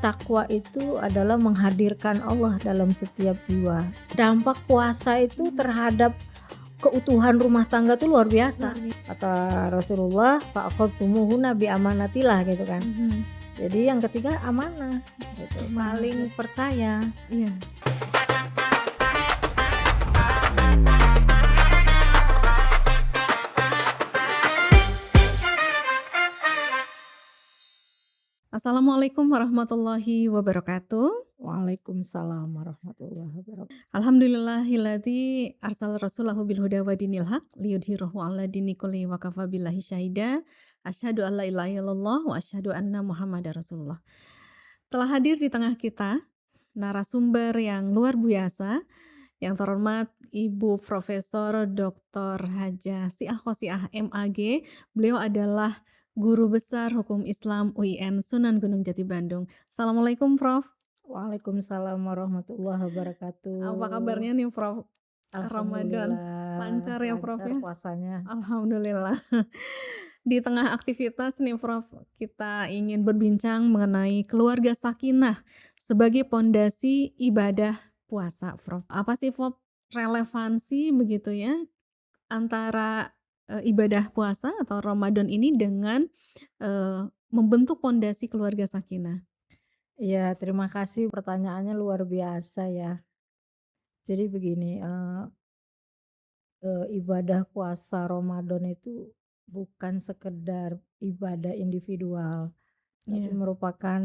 Takwa itu adalah menghadirkan Allah dalam setiap jiwa. Dampak puasa itu terhadap keutuhan rumah tangga tuh luar biasa. Kata Rasulullah, "Fa'khudtumuhunna bi amanatillah," gitu kan. Jadi yang ketiga amanah gitu, saling percaya. Iya. Assalamualaikum warahmatullahi wabarakatuh. Waalaikumsalam warahmatullahi wabarakatuh. Alhamdulillahilladzi arsala rasulahu bil huda wa dinil haq liyudhhirahu 'ala dini kulli wa kafa billahi syahida. Asyhadu an la ilaha illallah wa asyhadu anna Muhammadar Rasulullah. Telah hadir di tengah kita narasumber yang luar biasa, yang terhormat Ibu Profesor Dr. Hajah Siah Khosiah MAG. Beliau adalah Guru Besar Hukum Islam UIN Sunan Gunung Jati Bandung. Assalamualaikum Prof. Waalaikumsalam warahmatullahi wabarakatuh. Apa kabarnya nih Prof? Ramadan Alhamdulillah, lancar ya Prof lancar ya? puasanya. Alhamdulillah. Di tengah aktivitas nih Prof, kita ingin berbincang mengenai keluarga sakinah sebagai pondasi ibadah puasa Prof. Apa sih Prof relevansi begitu ya antara ibadah puasa atau Ramadan ini dengan membentuk pondasi keluarga sakinah? Iya, terima kasih pertanyaannya luar biasa ya. Jadi begini, ibadah puasa Ramadan itu bukan sekedar ibadah individual, tapi Iya. merupakan,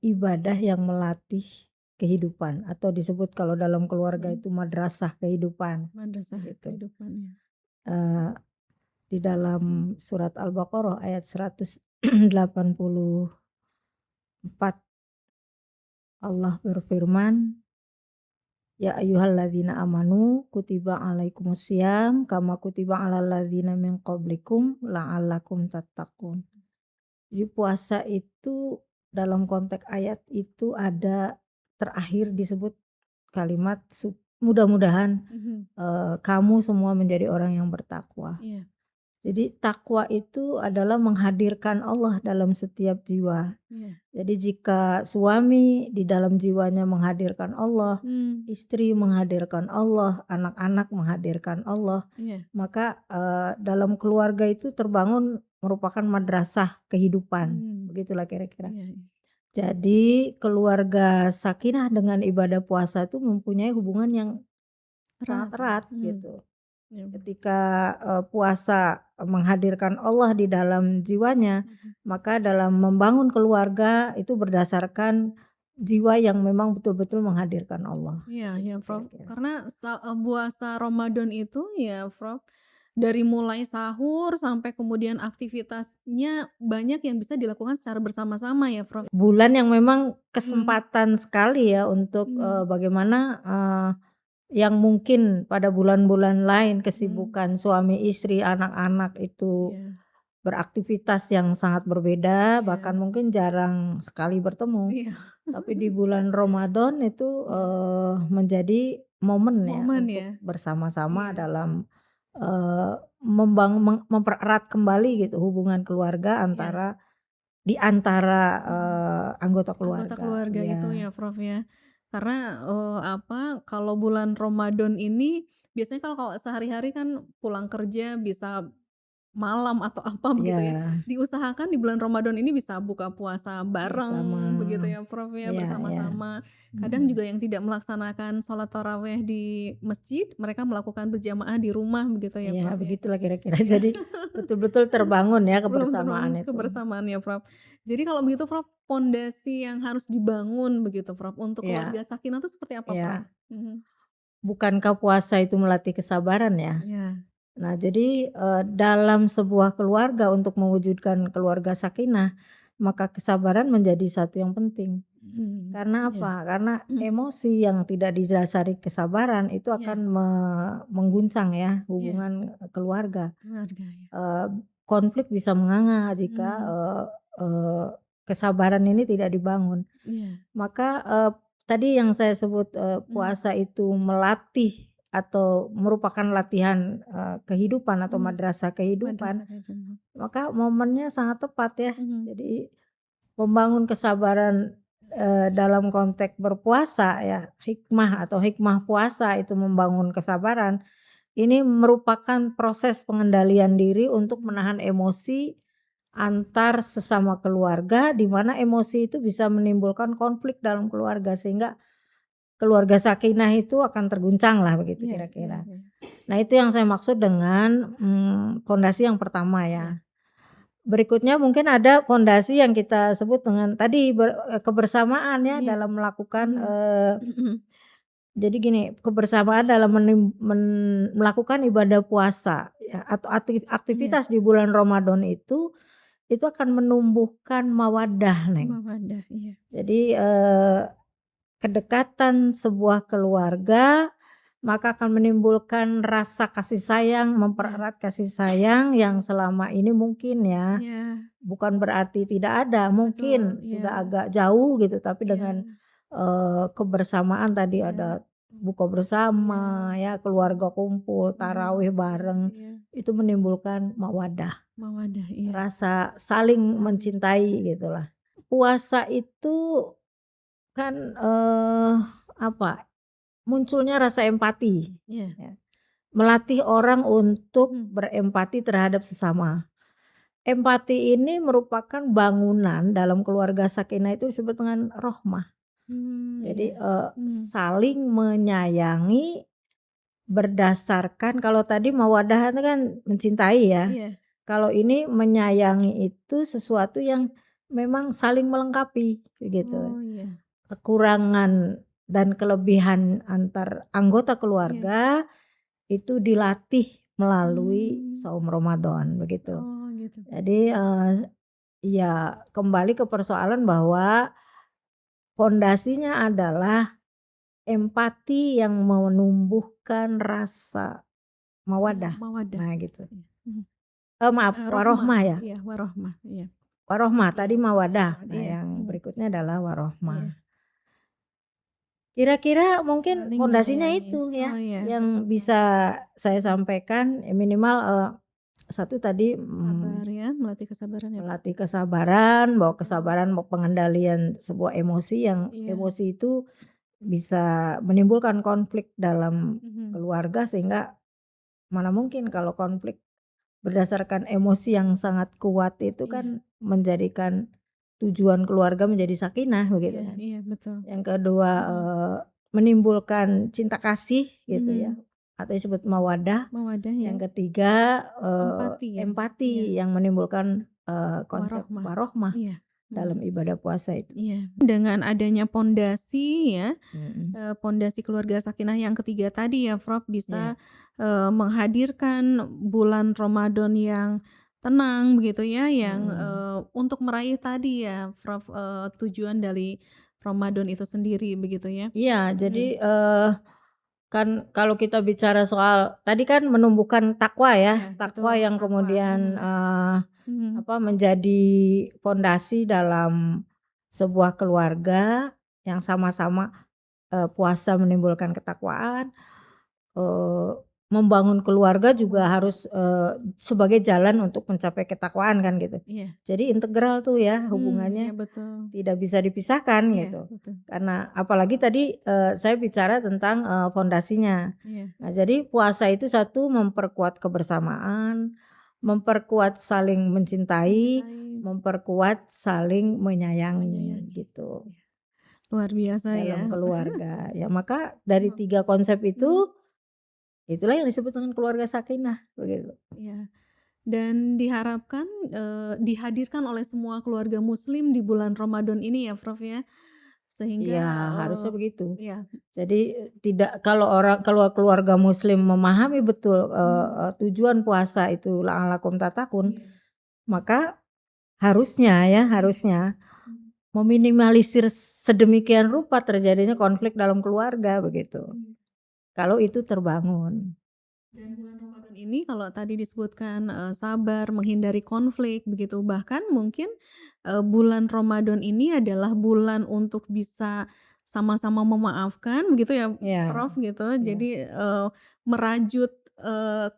ibadah yang melatih kehidupan atau disebut kalau dalam keluarga itu madrasah kehidupan, Madrasah gitu. kehidupan ya. Di dalam surat Al-Baqarah ayat 184 Allah berfirman, "Ya ayyuhalladzina amanu kutiba alaikumusiyam kama kutiba alal ladzina min qablikum la'allakum tattaqun." Jadi puasa itu dalam konteks ayat itu ada terakhir disebut kalimat mudah-mudahan kamu semua menjadi orang yang bertakwa. Iya. Jadi takwa itu adalah menghadirkan Allah dalam setiap jiwa. Iya. Jadi jika suami di dalam jiwanya menghadirkan Allah, istri menghadirkan Allah, anak-anak menghadirkan Allah, Iya. maka dalam keluarga itu terbangun merupakan madrasah kehidupan, begitulah kira-kira. Iya. Jadi keluarga sakinah dengan ibadah puasa itu mempunyai hubungan yang sangat erat gitu. Iya. Ketika puasa menghadirkan Allah di dalam jiwanya, maka dalam membangun keluarga itu berdasarkan jiwa yang memang betul-betul menghadirkan Allah. Iya ya Gitu Prof, kira-kira. karena puasa Ramadan itu ya Prof, dari mulai sahur sampai kemudian aktivitasnya banyak yang bisa dilakukan secara bersama-sama ya Prof? Bulan yang memang kesempatan sekali ya untuk bagaimana yang mungkin pada bulan-bulan lain kesibukan suami istri, anak-anak itu Iya. beraktivitas yang sangat berbeda, Iya. bahkan mungkin jarang sekali bertemu. Iya. Tapi di bulan Ramadan itu menjadi momen ya Momen untuk ya. bersama-sama Iya. dalam mempererat kembali gitu hubungan keluarga Iya. di antara anggota Anggota keluarga itu ya. ya Prof ya. Karena kalau bulan Ramadan ini biasanya kalau sehari-hari kan pulang kerja bisa malam atau apa begitu ya. Ya, Diusahakan di bulan Ramadan ini bisa buka puasa bareng bersama. begitu ya Prof ya, Ya, ya. bersama-sama. Kadang juga yang tidak melaksanakan sholat taraweh di masjid, mereka melakukan berjamaah di rumah begitu ya Iya, Prof ya. begitulah kira-kira. Jadi betul-betul terbangun ya Belum kebersamaan terbangun itu. kebersamaan ya Prof. Jadi kalau begitu Prof, pondasi yang harus dibangun begitu Prof, untuk Iya, keluarga sakinah itu seperti apa Prof? iya. Bukankah puasa itu melatih kesabaran ya? Iya. Nah, jadi dalam sebuah keluarga untuk mewujudkan keluarga sakinah, maka kesabaran menjadi satu yang penting. Karena Iya. apa? Karena emosi yang tidak didasari kesabaran itu Iya. akan mengguncang ya Iya. hubungan keluarga. Keluarga ya. Konflik bisa menganga jika kesabaran ini tidak dibangun. Iya. Maka tadi yang saya sebut puasa itu melatih atau merupakan latihan kehidupan atau madrasah kehidupan, Madrasah kehidupan. maka momennya sangat tepat ya. Mhm. Jadi membangun kesabaran dalam konteks berpuasa ya, hikmah atau hikmah puasa itu membangun kesabaran. Ini merupakan proses pengendalian diri untuk menahan emosi antar sesama keluarga, di mana emosi itu bisa menimbulkan konflik dalam keluarga sehingga keluarga sakinah itu akan terguncang lah begitu Iya, iya, kira-kira. iya. Nah itu yang saya maksud dengan fondasi yang pertama Iya. ya. Berikutnya mungkin ada fondasi yang kita sebut dengan tadi kebersamaan ya Iya. dalam melakukan Mhm. jadi gini, kebersamaan dalam melakukan ibadah puasa ya atau Iya. aktivitas di bulan Ramadan itu akan menumbuhkan mawaddah, Neng. Mawaddah, iya. Jadi kedekatan sebuah keluarga maka akan menimbulkan rasa kasih sayang, Iya. mempererat kasih sayang yang selama ini mungkin ya, Iya. bukan berarti tidak ada, Betul, mungkin sudah iya. agak jauh gitu, tapi Iya. dengan kebersamaan tadi Iya. ada buka bersama ya, keluarga kumpul, tarawih Iya, bareng, iya. itu menimbulkan mawaddah, Mawaddah, iya. rasa saling Saling. mencintai gitulah. Puasa itu kan apa, munculnya rasa empati Iya. ya, melatih orang untuk Mhm. berempati terhadap sesama. Empati ini merupakan bangunan dalam keluarga sakinah itu disebut dengan rohmah. Jadi Iya. saling menyayangi berdasarkan, kalau tadi mawaddah itu kan mencintai ya. Iya. Kalau ini menyayangi itu sesuatu yang memang saling melengkapi gitu. Oh, iya. Kekurangan dan kelebihan antar anggota Iya. keluarga itu dilatih melalui saum Ramadan begitu. Oh, gitu. Jadi ya kembali ke persoalan bahwa fondasinya adalah empati yang menumbuhkan rasa mawaddah. Mawaddah. Nah gitu. Mhm. Maaf, warohmah ya. Iya, warohmah, iya. Warohmah Iya. tadi mawaddah. Nah Iya. yang berikutnya adalah warohmah. Iya. Kira-kira mungkin Saling fondasinya menyayangi. itu ya Oh, iya. yang bisa saya sampaikan, minimal satu tadi Sabar ya, melatih kesabaran ya, Pak. melatih kesabaran, bahwa kesabaran pengendalian sebuah emosi yang Iya. emosi itu bisa menimbulkan konflik dalam keluarga, sehingga mana mungkin kalau konflik berdasarkan emosi yang sangat kuat itu Iya. kan menjadikan tujuan keluarga menjadi sakinah begitu Iya, kan. iya, betul. Yang kedua menimbulkan cinta kasih gitu ya, atau disebut mawaddah. Mawaddah ya. Yang ketiga Empati ya. empati Iya. yang menimbulkan konsep Warohmah. warohmah Iya. dalam ibadah puasa itu. Iya. Dengan adanya pondasi ya, Mhm. pondasi keluarga sakinah yang ketiga tadi ya, Prof, bisa Iya. menghadirkan bulan Ramadan yang tenang begitu ya, yang untuk meraih tadi ya, Prof, tujuan dari Ramadan itu sendiri begitu ya. Iya, jadi kan kalau kita bicara soal tadi kan menumbuhkan takwa ya, Iya, takwa betul, yang takwa. kemudian Mhm. menjadi fondasi dalam sebuah keluarga yang sama-sama puasa menimbulkan ketakwaan, membangun keluarga juga harus sebagai jalan untuk mencapai ketakwaan kan gitu. Iya. Jadi integral tuh ya Iya, hubungannya, betul. tidak bisa dipisahkan Iya, gitu. betul. Karena apalagi tadi saya bicara tentang fondasinya. Iya. Nah jadi puasa itu satu memperkuat kebersamaan, memperkuat saling mencintai, memperkuat saling menyayangi gitu Luar biasa dalam ya. keluarga. Ya maka dari 3 konsep itu, itulah yang disebut dengan keluarga sakinah begitu. Iya. Dan diharapkan dihadirkan oleh semua keluarga muslim di bulan Ramadan ini ya, Prof, ya. Sehingga Iya harusnya begitu. iya. Jadi tidak, kalau keluarga muslim memahami betul tujuan puasa itu la'allakum tattaqun, maka harusnya meminimalisir sedemikian rupa terjadinya konflik dalam keluarga begitu. Kalau itu terbangun. Dan bulan Ramadan ini kalau tadi disebutkan sabar, menghindari konflik begitu, bahkan mungkin bulan Ramadan ini adalah bulan untuk bisa sama-sama memaafkan begitu ya, Iya. Prof, gitu. Iya. Jadi merajut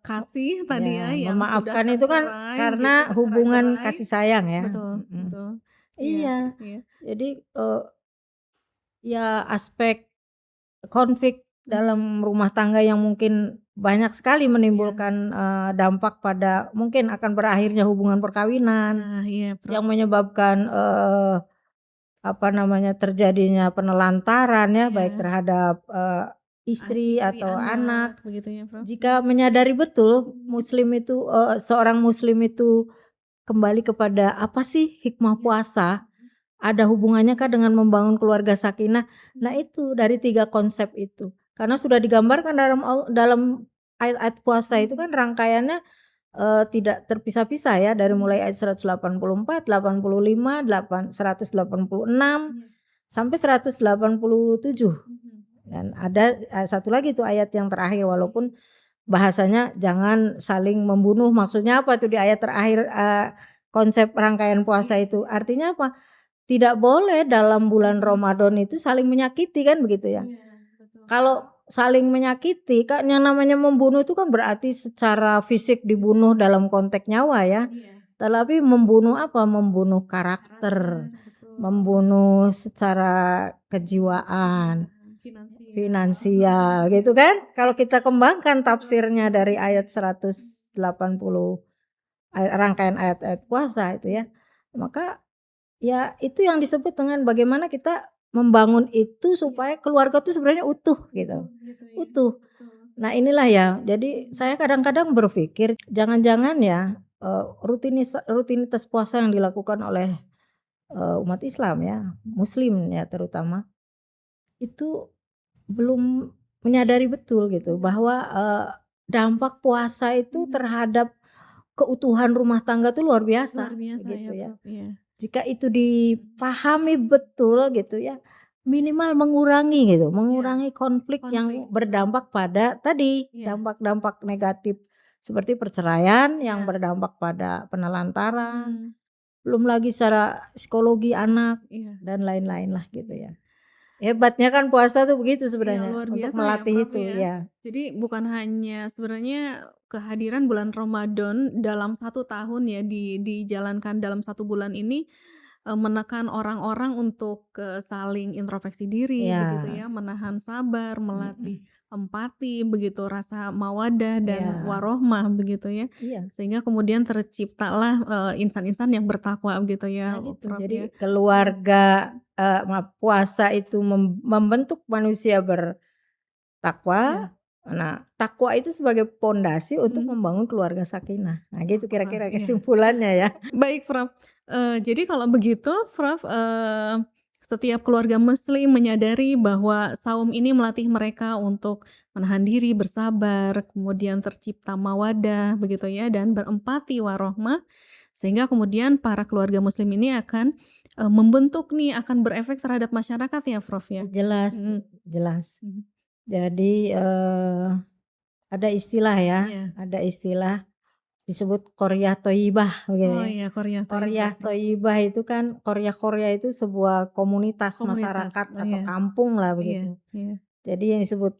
kasih tadi ya Ya, yang sudah memaafkan itu kan tercerai karena gitu, hubungan tercerai-berai. kasih sayang ya. Betul, betul. Iya, Iya, iya. jadi, ya aspek konflik Mhm. dalam rumah tangga yang mungkin banyak sekali Iya. menimbulkan, dampak pada mungkin akan berakhirnya hubungan perkawinan, Nah, iya, Prof. yang menyebabkan, apa namanya, terjadinya penelantaran ya, baik Iya. terhadap, istri Istri, atau anak, anak. begitu ya, Prof? Jika menyadari betul muslim itu, seorang muslim itu kembali kepada apa sih hikmah Iya. puasa, ada hubungannya kah dengan membangun keluarga sakinah? Nah itu dari 3 konsep itu. Karena sudah digambarkan dalam ayat-ayat puasa itu kan rangkaiannya, tidak terpisah-pisah ya dari mulai ayat 184, 85, 186 Iya. sampai 187. Mhm. Dan ada, satu lagi tuh ayat yang terakhir walaupun bahasanya jangan saling membunuh, maksudnya apa tuh di ayat terakhir, konsep rangkaian puasa itu? Artinya apa? Tidak boleh dalam bulan Ramadan itu saling menyakiti kan begitu ya. Iya, betul. Kalau saling menyakiti kan yang namanya membunuh itu kan berarti secara fisik dibunuh dalam konteks nyawa ya. Iya. Tapi membunuh apa? Membunuh karakter, Betul. membunuh secara kejiwaan, Finansial. finansial gitu kan. Kalau kita kembangkan tafsirnya dari ayat 180 rangkaian ayat-ayat puasa itu ya. Maka ya itu yang disebut dengan bagaimana kita membangun itu supaya keluarga tuh sebenarnya utuh gitu. Gitu ya. Utuh. Betul. Nah inilah ya, jadi saya kadang-kadang berpikir jangan-jangan ya, rutinitas puasa yang dilakukan oleh, umat Islam ya, muslim ya terutama, itu belum menyadari betul gitu bahwa, dampak puasa itu terhadap keutuhan rumah tangga tuh luar Luar biasa biasa ya, gitu ya. Prof, iya. Jika itu dipahami betul gitu ya, minimal mengurangi gitu, Iya. mengurangi konflik Konflik, yang betul. berdampak pada tadi, Iya. dampak-dampak negatif seperti perceraian yang Iya. berdampak pada penelantaran, Mhm. belum lagi secara psikologi anak Iya. dan lain-lain lah gitu Iya. ya. Hebatnya kan puasa tuh begitu Iya, sebenarnya luar untuk biasa ya, melatih Prof, itu ya. ya. Jadi bukan hanya sebenarnya kehadiran bulan Ramadan dalam 1 tahun ya dijalankan dalam 1 bulan ini, menekan orang-orang untuk, saling introspeksi diri begitu Iya, ya, menahan sabar, melatih mhm, empati begitu, rasa mawaddah dan iya, warohmah begitu ya. iya. Sehingga kemudian terciptalah, insan-insan yang bertakwa begitu Nah ya, gitu, Prof, ya. jadi keluarga, maaf, puasa itu membentuk manusia bertakwa. Iya. Nah, takwa itu sebagai pondasi untuk Mhm. membangun keluarga sakinah. Nah gitu Wah, kira-kira iya. kesimpulannya ya. Baik, Prof. Jadi kalau begitu, Prof, setiap keluarga muslim menyadari bahwa saum ini melatih mereka untuk menahan diri, bersabar, kemudian tercipta mawaddah begitu ya, dan berempati warohmah, sehingga kemudian para keluarga muslim ini akan, membentuk nih, akan berefek terhadap masyarakat ya, Prof, ya? Jelas, Mhm. jelas. Mhm. Jadi, ada istilah ya, Iya. ada istilah disebut Qaryah Thayyibah begitu Oh ya. iya, Korea Thayyibah, Qaryah Prof. Thayyibah itu kan Qaryah itu sebuah komunitas Komunitas, masyarakat oh atau iya. kampung lah Iya, begitu. iya. Jadi yang disebut,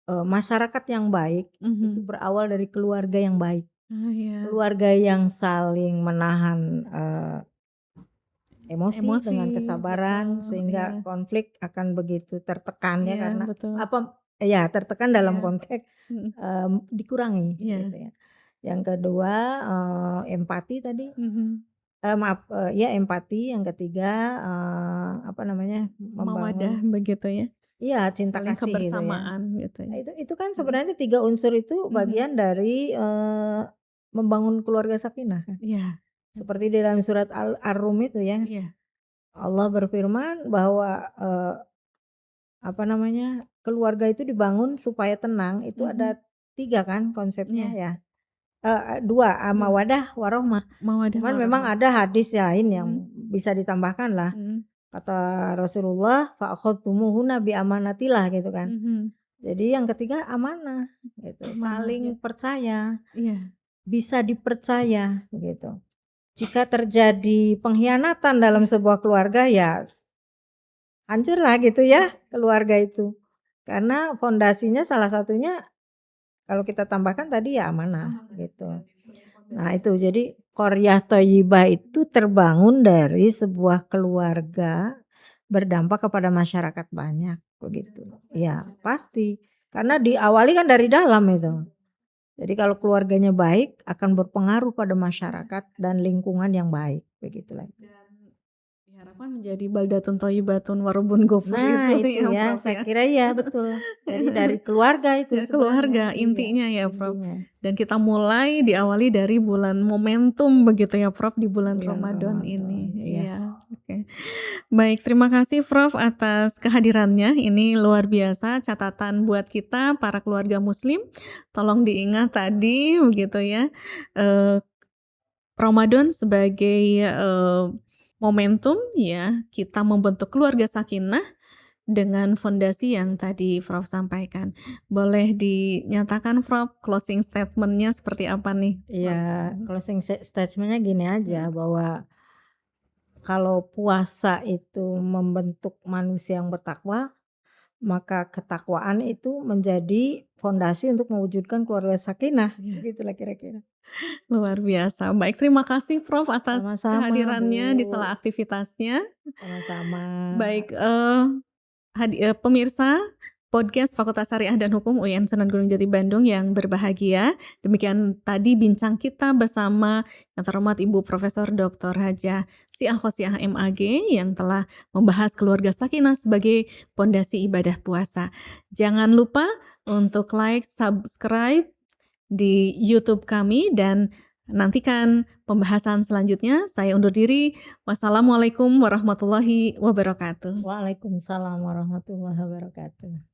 masyarakat yang baik itu Mhm. berawal dari keluarga yang baik. Oh iya. Keluarga yang saling menahan, emosi Emosi, dengan kesabaran betul, iya. sehingga konflik akan begitu tertekan ya Iya, karena betul. apa ya tertekan dalam Iya. konteks, Mhm. dikurangi Iya. gitu ya. Yang kedua, empati tadi, Mhm. maaf, ya empati, yang ketiga, apa namanya, Mawaddah membangun begitu ya, iya cinta saling kasih gitu ya. kebersamaan gitu Nah ya. itu kan Mhm. sebenarnya 3 unsur itu Mhm. bagian dari, membangun keluarga sakinah kan. Iya. Seperti di dalam surat Ar-Rum itu ya, Iya. Allah berfirman bahwa, apa namanya, keluarga itu dibangun supaya tenang, itu Mhm. ada 3 kan konsepnya Iya. ya, 2, 2. mawaddah warohmah. Mawaddah Cuman memang warahmah. ada hadis lain yang Mhm. bisa ditambahkan lah, Mhm. kata Rasulullah, "Fa akhadtumuhunna bi amanatillah," gitu kan. Mhm. Jadi yang ketiga amanah gitu, Amanah ya. saling percaya, Iya. bisa dipercaya gitu. Jika terjadi pengkhianatan dalam sebuah keluarga ya hancurlah gitu ya keluarga itu. Karena fondasinya salah satunya kalau kita tambahkan tadi ya amanah gitu. Nah itu jadi Qaryah Thayyibah itu terbangun dari sebuah keluarga berdampak kepada masyarakat banyak begitu. Ya pasti karena diawali kan dari dalam itu. Jadi kalau keluarganya baik akan berpengaruh pada masyarakat dan lingkungan yang baik begitulah. Dan diharapkan menjadi baldatun thayyibatun warabun ghafur Nah itu itu ya ya Prof saya ya. kira ya betul. Jadi dari keluarga itu Ya, sebenarnya. keluarga intinya ya Prof. Intinya. Dan kita mulai diawali dari bulan momentum begitu ya Prof di bulan Ramadan ini. Iya. Iya, oke. Baik, terima kasih Prof atas kehadirannya. Ini luar biasa catatan buat kita para keluarga muslim. Tolong diingat tadi begitu ya. Ramadan sebagai momentum ya kita membentuk keluarga sakinah dengan fondasi yang tadi Prof sampaikan. Boleh dinyatakan Prof closing statement-nya seperti apa nih? Iya, closing statement-nya gini aja bahwa kalau puasa itu membentuk manusia yang bertakwa, maka ketakwaan itu menjadi fondasi untuk mewujudkan keluarga sakinah. Iya. Begitulah kira-kira. Luar biasa. Baik, terima kasih Prof atas Sama-sama kehadirannya di Bu. sela aktivitasnya. Sama-sama. Baik, pemirsa podcast Fakultas Syariah dan Hukum UIN Sunan Gunung Jati Bandung yang berbahagia. Demikian tadi bincang kita bersama yang terhormat Ibu Profesor Dr. Hajah Siah Khosiah MAG yang telah membahas keluarga sakinah sebagai pondasi ibadah puasa. Jangan lupa untuk like, subscribe di YouTube kami dan nantikan pembahasan selanjutnya. Saya undur diri. Wassalamualaikum warahmatullahi wabarakatuh. Waalaikumsalam warahmatullahi wabarakatuh.